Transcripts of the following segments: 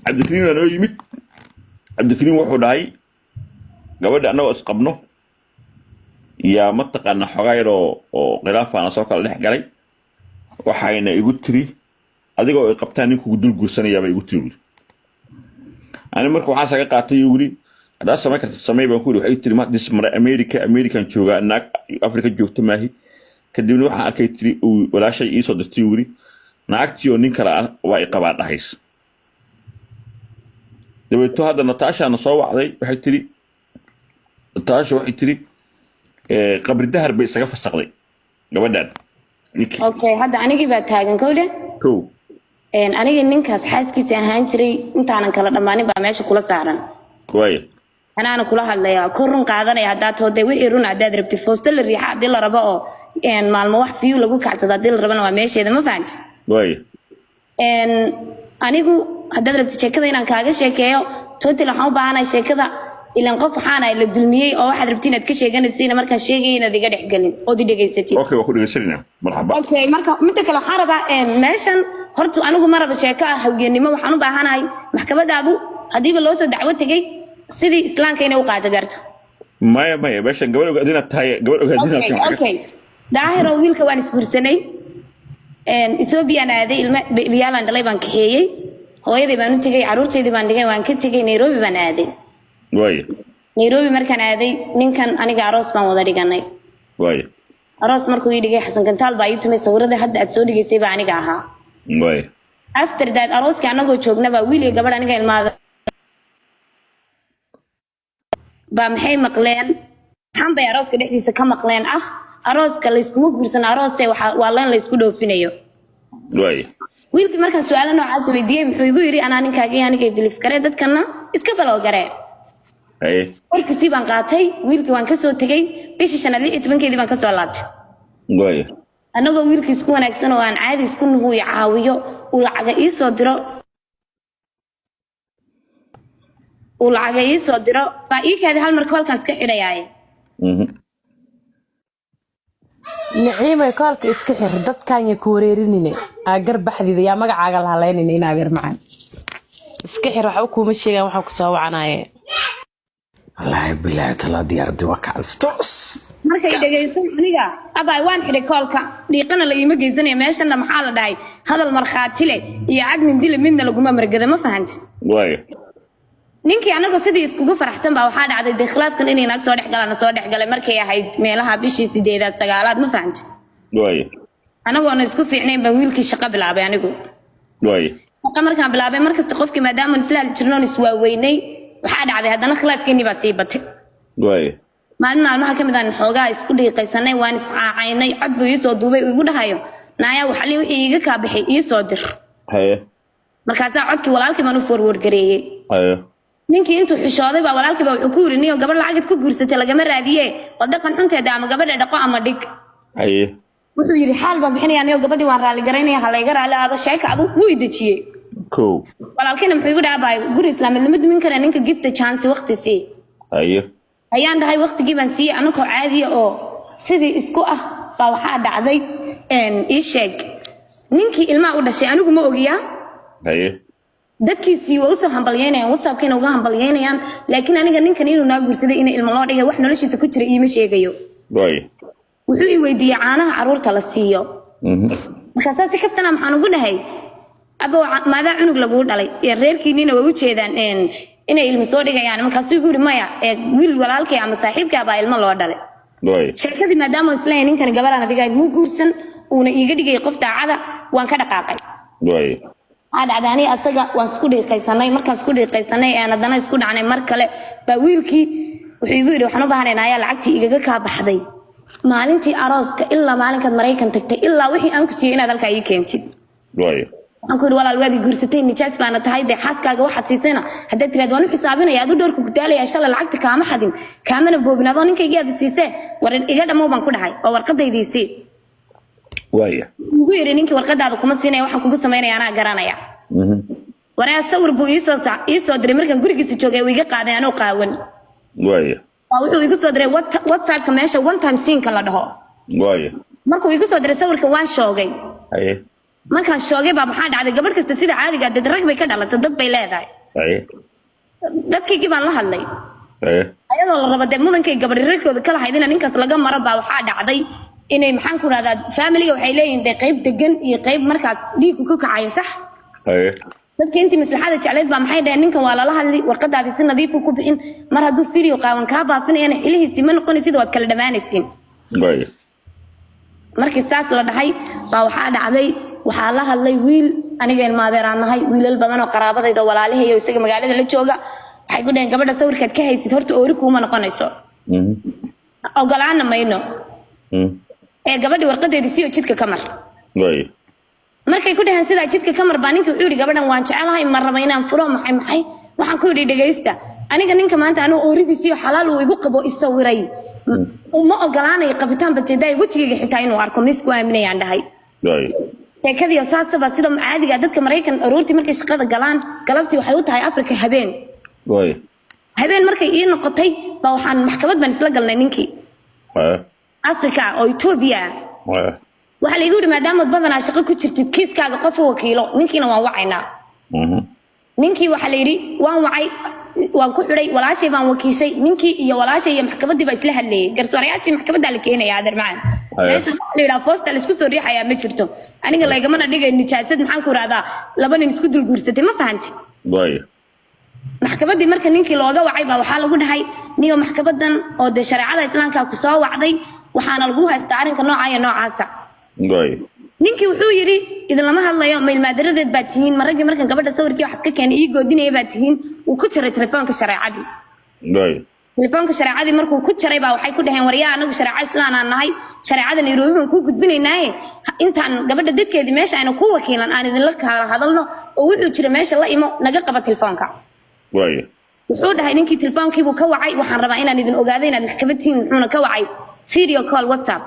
cabdikariin waa noo yimid cabdikariin wuxuu dhahay gabadha annagoo isqabno yaa mataqaana xogaa yar oo khilaafaana soo kala dhex galay waxayna igu tiri adigoo ay qabtaan ninkuu dul guursanayaaba igu tiri ani marka waxaan saga qaatay yiri hadaa samay karta samay baan ku yiri waxay tiri ma dismara American jooga naag Afrika joogto maahi kadibna waxaan arkay tiri walaashay ii soo dirtay yiri naagtii oo nin kale waa ay qabaa dhahays dabeeto hadda Natasha na soo wacday waxay tiri Natasha waxay tiri qabri dahar bay isaga fasaqday gabadhan okay hadda anigii baa taagan kowle aniga ninkaas xaaskiisa ahaan jiray intaanan kala dhamaanin baa meesha kula saaran way anaana kula hadlaya korun qaadanaya hadaa toode wixii run hadaad rabtay foosta la riixa hadii la rabo oo maalmo wax fiyu lagu kacsado hadii la rabana waa meesheeda ma fahanti way anigu hadaad rabtay sheekada inaan kaaga sheekeeyo total waxaan u baahanahay sheekada ilaan qof waxaan ay la dulmiyay oo waxaad rabtay inaad ka sheeganaysiina markaan sheegay inaad iga dhex galin oo dhigaysatid okay waa ku dhageysanina marxaba okay marka mid kale waxaan rabaa meeshan horta anigu maraba sheeko ah haweenimo waxaan u baahanahay maxkamadaadu hadiiba loo soo dacwo tagay sidii islaamka inay u qaato garto maya meeshan gabadh ogaadina tahay gabadh ogaadina tahay okay daahiro wiilka waan isguursanay Ethiopia aaday ilma biyaalan dhalay baan ka heeyay hooyaday baan u tagay caruurteedii baan dhigay waan ka tagay Nairobi baan aaday way Nairobi markaan aaday ninkan aniga aroos baan wada dhiganay way aroos markuu ii dhigay Xasan Gantaal baa ii tumay sawirada hadda aad soo dhigaysay baa aniga ahaa way after that arooska anagoo joogna baa wiil iyo gabadh aniga ilmaada baa maxay maqleen waxaan bay arooska dhexdiisa ka maqleen arooska la isku guursan aroos waa leen la isku dhoofinayo way wiilkii markaan su'aalo noocaas weydiiyay muxuu igu yiri anaa ninkaaga aniga dilif kare dadkana iska baloo garee warkiisii baan qaatay wiilkii waan ka soo tagay bishii 15keedii baan ka soo laabtay way anagoo wiilkii isku wanaagsan oo aan caadi isku nuhu caawiyo uu lacag ii soo diro baa ii kaadi hal mar koolkaas ka xidhayaay نعيمة كالك إسكحر ضد كان يكوريرني أقرب حديد يا مقع عقل هالين إن أقرب معن إسكحر وحوكو مشي وحوكو سوا عناية الله بالله تلا ديار دوك عالستوس markay dhageysan aniga abay waan xidhay koolka dhiiqana la iima geysanaya meeshana maxaa la dhahay hadal marxaati leh iyo cadmin dil midna laguma margada ma fahanti way ninkii anagu sidii iskugu faraxsan baa waxaa dhacday khilaafkan inay naag soo dhex galay markay ahayd meelaha bishii 8aad 9aad ma fahanti way anagu aan isku fiicnayn baan wiilkii shaqo bilaabay anigu way markaan bilaabay markasta qofkii maadaama islaal jirnoon iswaaweynay waxaa dhacday haddana khilaafkeeni baa sii batay way maalmaha kamid aan xoogaa isku dhiiqaysanay waan iscaacaynay cod buu ii soo duubay igu dhahayo naaya waxali wixii iga ka baxay ii soo dir haye markaas codkii walaalkii baan u forward gareeyay haye ninkii intuu xishooday baa walaalkii baa wuxuu ku yiri niyo gabadh lacag ku guursatay lagama raadiye wadaqan xunteeda ama gabadha dhaqo ama dhig haye wuxuu yiri xaal baan bixinaya niyo gabadhii waan raali garaynaya halayga raali aado sheeka adu wuu idajiyay walaalkiina muxuu igu dhaabay guri islaamid lama dumin kara ninka gift chance waqti si haye ayaan dhahay waqtigii baan siiyay anagoo caadi oo sidii isku baa waxaa dhacday ii sheeg ninkii ilmaha u dhashay anigu ma ogiyaa haye dadkiisii waa u soo hambalyeynayaan WhatsApp-keena uga hambalyeynayaan laakiin aniga ninkan inuu naa guursaday in ilmo loo dhigay wax noloshiisa ku jira iima sheegayo wuxuu ii weydiiyay caanaha caruurta la siiyo markaas si kaftana maxaan ugu dhahay abo maadaa cunug lagu dhalay reerkiinina way u jeedaan inay ilmo soo dhigayaan markaas uu yiri maya wiil walaalkay ama saaxiibkay baa ilmo loo dhalay sheekadii maadaama islaan ninkan gabaraan adiga mu guursan uuna iiga dhigay qof daacada waan ka dhaqaaqay dhacdaani asaga waan isku dhiiqaysanay markaas isku dhiiqaysanay haddana isku dhacnay mar kale baa wiilkii wuxuu igu yiri waxaan u baahanayaa lacagtii igaga ka baxday maalintii arooska ilaa maalinkaad Mareykan tagtay ilaa wixii aan ku siiyay inaad halka ii keentid waxaan ku yiri walaal waadi guursatay nijaas baana tahay de xaaskaaga waxaad siisayna haddaad tiraad waan u xisaabinaya adu dhoorku ku daalaya shalay lacagta kaama xadin kaamana boobinaado ninkayga aad siisay waran iga dhamow baan ku dhahay oo warqadaydiisii ugu yiri ninkii warqadaada kuma siinay waxaan kugu sameynaya anaa garanaya waraa sawir buu ii soo diray markaan gurigiisa joogay uu iga qaaday anoo qaawan wuxuu igu soo diray WhatsApp-ka meesha one time scene-ka la dhaho markuu igu soo diray sawirka waan shoogay markaan shoogay baa maxaa dhacday gabadh kasta sida caadiga ah rag bay ka dhalatay dad bay leedahay dadkaygii baan la hadlay ayadoo la rabo dee mudankay gabadhi reerkooda kala haydina ninkaas laga maro baa waxaa dhacday inay maxaan ku rahdaa familiga waxay leeyihiin dee qayb degan iyo qayb markaas dhiigku ka kacayo sax dadka intii maslaxada jecleed baa maxay dhaheen ninkan waa lala hadli warqadaadii si nadiif ku bixin mar hadduu video qaawan kaa baafinayana xilihiisii ma noqonaysid waad kala dhammaanaysiin markii saas la dhahay baa waxaa dhacday waxaa la hadlay wiil aniga ilmaadeeraan nahay wiilal badan oo qaraabadayda walaalahay oo isaga magaalada la jooga waxay ku dhaheen gabadha sawirkaad ka haysid horta oori kuuma noqonayso ogolaana mayno gabadhii warqadeedii si oo jidka ka mar markay ku dhaheen sidaa jidka ka mar baa ninka wuxuu yidhi gabadhan waan jecelahay ma raba inaan furo maxay waxaan ku yidhi dhegaysta aniga ninka maanta anuu ooridiisii oo xalaal uu igu qabo isawiray uma ogolaanayo qabitaan bajeedaay wejigayga xitaa inuu arko miisku aaminayaan dhahay sheekadii saasaba sida caadiga dadka Mareykan aroortii markay shaqada galaan galabtii waxay u tahay Afrika habeen markay ii noqotay baa waxaan maxkamad baan isla galnay ninkii Afrika oo Ethiopia waxa la igu yiri maadaama badanaa shaqo ku jirtid kiiskaaga qof wakiilo ninkiina waan wacaynaa ninkii waxa la yiri waan wacay waan ku xidhay walaashay baan wakiishay ninkii iyo walaashay iyo maxkamadii baa isla hadlayay garsoorayaashii maxkamadda la keenay adeer macaan meesha la yiraahdo posta la isku soo riixaya ma jirto aniga laygama dhigay nijaasad maxaan ku raada laba nin isku dul guursatay ma fahanti maxkamadii marka ninkii looga wacay baa waxa lagu dhahay niyo maxkamadan oo de shariicada islaamka ku soo wacday waxaana lagu haystaa arrinka noocaasa ninkii wuxuu yiri idin lama hadlayo ma ilmaadaradeed baa tihiin maragii markan gabadha sawirkii wax ka keenay ii goodinaya baa tihiin uu ku jiray telefoonka shariicadii telefoonka shariicadii markuu ku jiray baa waxay ku dhaheen waryaa anagu shariico islaan aan nahay shariicada Nairobi baan ku gudbinaynaa intaan gabadha dadkeedii meesha ayna ku wakiilan aan idin la kala hadalno oo wuxuu jiray meesha la imo naga qaba telefoonka wuxuu dhahay ninkii telefoonkii buu ka wacay waxaan rabaa inaan idin ogaado inaad maxkamadtiin wuxuuna ka wacay video call WhatsApp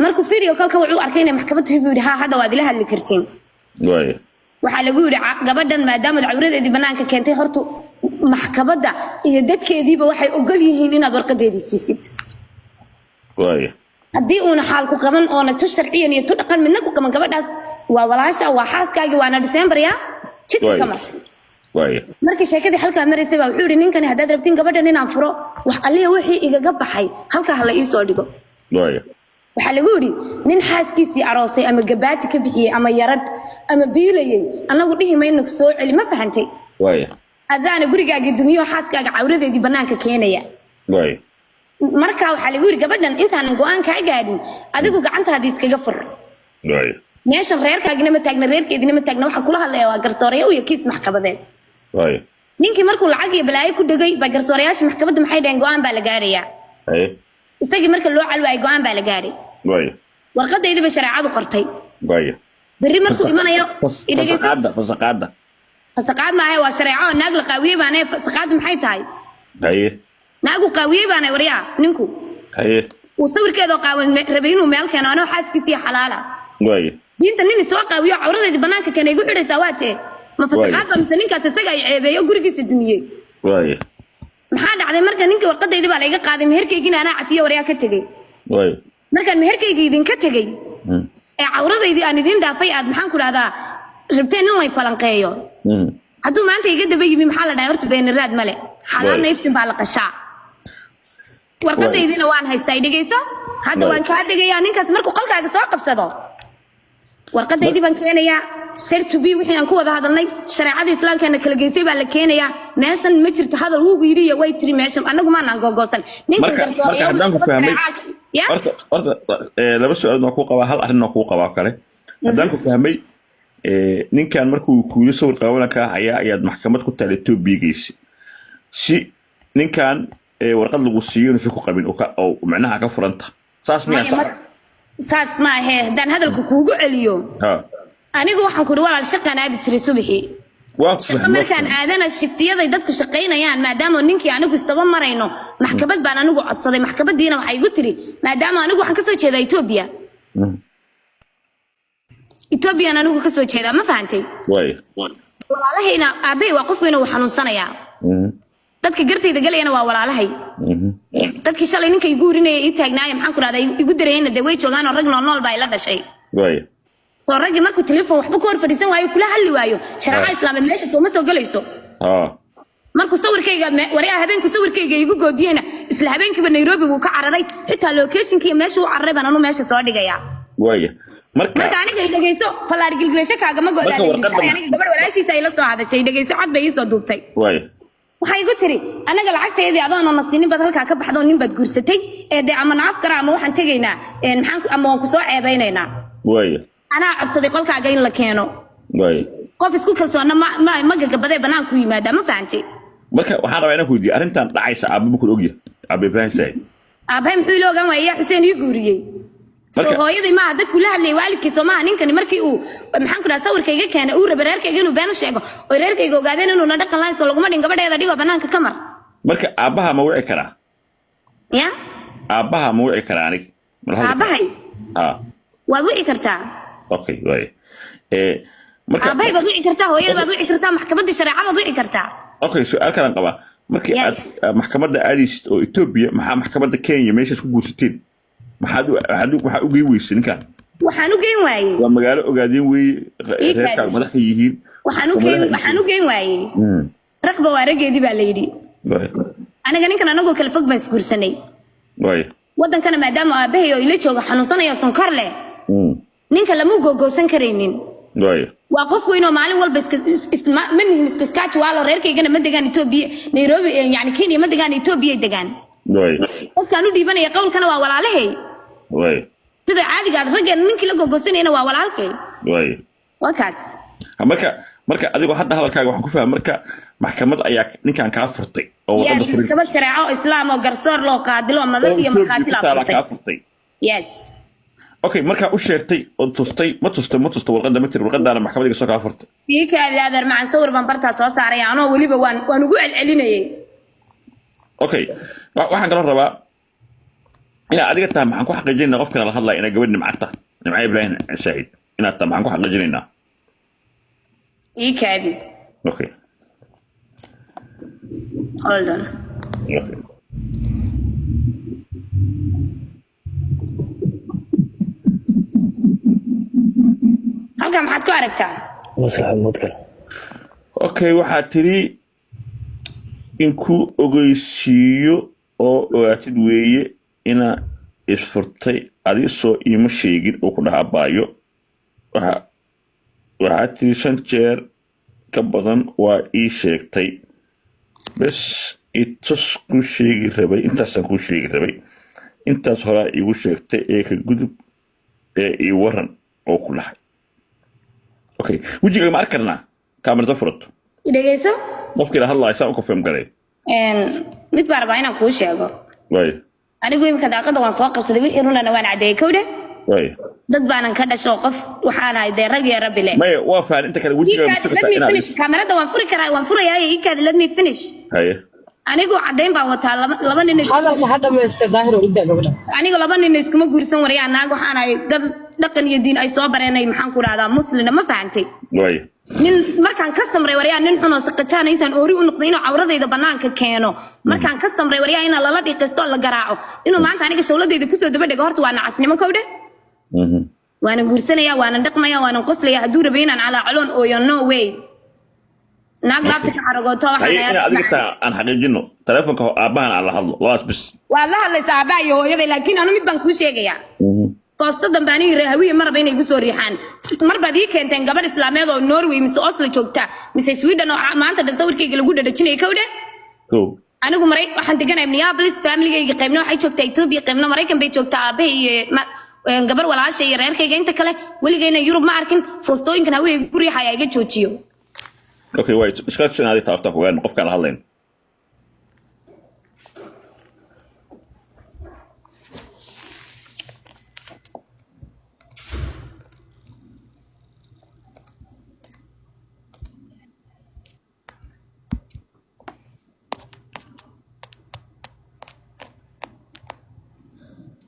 markuu video call-ka wuxuu arkay inay maxkamaddu yiri ha hadda waad ila hadli kartiin waxa lagu yiri gabadhan maadaama cawradeedii banaanka keentay hortu maxkamadda iyo dadkeediiba waxay ogol yihiin inaad warqadeedii siisid haddii uuna xaal ku qaban oo tu sharciyan iyo tu dhaqan midna ku qaban gabadhaas waa walaasha waa xaaskaagii waana December ya jidka kamar markii sheekadii halka mareysay baa wuxuu yiri ninkani haddaad rabtiin gabadhan inaan furo wax aliya wixii igaga baxay halka hala ii soo dhigo waxa lagu yiri nin xaaskiisii aroosay ama gabaati ka bixiyay ama yarad ama biilayay anagu dhihi mayno soo celi ma fahantay adana gurigaaga dumiyo xaaskaaga cawradeedii banaanka keenaya marka waxa lagu yiri gabadhan intaan go'aan ka gaadhin adigu gacantaada iskaga fur meesha reerkaagina ma taagna reerkeedina ma taagna waxa kula hadlaya waa garsooreeyo iyo kiis maxkamadeed ninkii markuu lacag iyo balaayo ku dhagay ba garsooreyaasha maxkamadda maxay dhaheen go'aan baa la gaarayaa isagii marka loo calwaay go'aan baa la gaaray warqadeedii ba shariicadu qortay berri markuu imanayo fasaqaad maahay waa shariico naag la qaawiyay baanay fasaqaad maxay tahay naagu qaawiyay baanay wariyaa ninku uu sawirkeeda qaawan rabay inuu meel keeno anoo xaaskiisii xalaala diinta nin soo qaawiyo cawradeedii banaanka keenay igu xidhaysaa waatee ma fasaqaad ba mise ninkaas isaga ay ceebeeyo gurigiisa dumiyay maxaa dhacday marka ninkii warqadeedii baa la iga qaaday meherkaygiina anaa cafiyo wariyaa ka tagay markaan meherkaygii idinka tagay ee cawradeydii aan idin dhaafay aad maxaan ku dhahdaa rabteen in lay falanqeeyo hadduu maanta iga daba yimi maxaa la dhahay horta beenaraad male xalaadna iftin baa la qashaa warqadaydiina waan haystaa dhegeyso hadda waan kaa degayaa ninkaas markuu qolkaaga soo qabsado warqadaydii baan keenayaa to be wixii aan ku wada hadalnay shariicada islaamkeena kala geysay baa la keenayaa meeshan ma jirto hadal uu yiri iyo way tiri meeshan anagu ma aan googoosan ninka garsooreeyo haddaan ku fahmay horta laba su'aal ku qabaa hal arrin ku qabaa kale haddaan ku fahmay ninkan markuu kuuyo sawir qaawan ka haya ayaad maxkamad ku taale Ethiopia geysay si ninkan warqad lagu siiyo inuu ku qabin oo macnaha ka furanta saas ma ahe haddaan hadalku kuugu celiyo anigu waxaan ku walaal shaqan aadi jiray subaxii shaqa markaan aadana shiftiyaday dadku shaqaynayaan maadaama ninkii anigu istaba marayno maxkamad baan anigu codsaday maxkamadiina waxay igu tiri maadaama anigu waxaan ka soo jeedaa Ethiopia anigu ka soo jeedaa ma fahantay walaalahayna aabay waa qofkayna uu xanuunsanayaa dadka gartayda galayna waa walaalahay dadkii shalay ninkay guurinayay ii taagnaayay maxaan ku raadayay igu dareeyna de way joogaan oo rag nool baa ila dhashay الراجل ماركو تليفون وحبو كور فريسان وايو كلها اللي وايو شرع إسلام ماشي سو ما سو قليسو markuu sawirkayga wariyaha habeenku sawirkayga igu goodiyana isla habeenkiiba Nairobi wuu ka cararay xitaa locationkii meesha uu cararay baan anu meesha soo dhigaya waaya marka aniga dhageyso falaar gilgilasho kaaga ma go'daan aniga gabadh walaashiisa ay la soo hadashay dhageyso cod bay soo duubtay waaya waxay igu tiri anaga lacagteedii adoon oo nasiinin bad halka ka baxdo nin bad guursatay ee de ama naaf kara ama waxaan tageynaa maxaan ama waan ku soo ceebeynaynaa waaya ana codsaday qolkaaga in la keeno waaya qof isku kalsoona ma gagabaday banaanku yimaada ma fahanti marka waxaan rabaa inaan ku weydiiyo arrintan dhacaysa aabba ku ogyahay aabba Ibrahim Said aabbahay muxuu iloogan waayay Xuseen ii guuriyay soo hooyadii ma dadku la hadlay waalidkiisa ma ninkani markii uu maxaan ku dhahay sawirkayga keenay uu rabay reerkayga inuu been u sheego oo reerkayga ogaadeen inuu na dhaqan lahayn soo laguma dhin gabadheeda dhigo banaanka ka mar marka aabbaha ma wici karaa ya aabbaha ma wici karaa anig aabbahay waa wici kartaa okay waay marka aabbahay baad wici kartaa hooyada baad wici kartaa maxkamadda shareecada wici kartaa okay su'aal kale qaba markii aad maxkamadda aadis oo Ethiopia maxaa maxkamadda Kenya meesha ku guursateen waxa u geey weysin ninkan waxaan u geyn waayay waa magaalo ogaadeen weey reerka madaxda yihiin waxaan u geyn waayay raqba waa rageedii baa la yidhi aniga ninkan anagoo kala fog baan isguursanay wadankana maadaama aabbahay oo ila jooga xanuunsanaya sonkor leh ninka lama googoosan karaynin waa qof weyn oo maalin walba ma nihin isku iskaaji waalo reerkaygana ma degaan Ethiopia Nairobi yani Kenya ma degaan Ethiopia degaan qofkaan u dhiibanaya qowlkana waa walaalahay sida caadiga ah ragga ninkii la googoosanayna waa walaalkay waa kaas marka adigoo hadda hadalkaaga waxaan ku fahmay marka maxkamad ayaa ninkan ka furtay oo wadada furay maxkamad sharci oo islaam oo garsoor loo qaadilo madad iyo markhaati la furtay yes okay marka u sheegtay oo tustay ma tusto warqada ma tir warqadaana maxkamadiga soo ka furtay fiika adeer macaan sawir baan bartaa soo saaray anoo waliba waan ugu celcelinayay okay waxaan kala rabaa ina adiga taa maxaan ku xaqiijinaa qofkana la hadlaa ina gabadh nimcata nimca Ibrahim Said ina taa maxaan ku xaqiijinaa iikaadi okay hold on okay halka maxaad ku aragtaa maslaxad mudkal okay waxaad tiri in ku ogeysiiyo oo ogaatid weeye ina isfurtay adi soo iima sheegin oo ku dhaabaayo waxaad tiri 5 jeer ka badan waa ii sheegtay bas itus ku sheegi rabay intaasaan ku sheegi rabay intaas horaa iigu sheegtay ee ka gudub ee ii waran oo ku dhahay okay wajiga ma arkarnaa kaamirada furato dhageyso qofkii la hadlayo saa u confirm garay mid baa rabaa inaan kuu sheego way anigu imika daaqada waan soo qabsaday wixii runana waan cadeeyay kowde way dad baanan ka dhasho qof waxaan ahay dee rag iyo rabbi leh may waa faan inta kale wajiga ma let me finish kaamirada waan furi karaa waan furayaa ii kaadi let me finish haye anigu cadeyn baan wataa laba nin hadalka hadda ma iska zaahir oo idda gabadha anigu laba nin iskuma guursan wariyaan naag waxaan ahay dad dhaqan iyo diin ay soo bareenay maxaan ku raahdaa muslina ma fahantay way nin markaan ka samray wariyaan nin xun oo saqataan intaan oori u noqday inuu cawradayda banaanka keeno markaan ka samray wariyaan in lala dhiqisto la garaaco inuu maanta aniga shawladayda ku soo daba dhigo horta waa nacasnimo kowde وانا غورسنيا وانا دقميا وانا قسليا هدو ربينا على علون او نو واي ناق لابتك عرقوتو waxaan adigta aan xaqiijino telefoonka aabahan ala hadlo waas bis والله الله صاحباي hooyaday laakiin anu mid baan ku sheegaya qoosto dambaani reehawiye marba inay igu soo riixaan marba adii keenteen gabadh islaameed oo Norway mise Oslo joogta mise Sweden oo maanta sawirkayga lagu dhadhajinay kowde anigu maray waxaan deganahay Minneapolis family-gayga qaybna waxay joogtaa Ethiopia qaybna Mareykan bay joogtaa aabahay gabar walaashay reerkayga inta kale waligayna Yurub ma arkin foostooyinkan hawee guri xayaa iga joojiyo okay wait iska sinaadi taafta ku waan qofka la hadlayn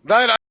داير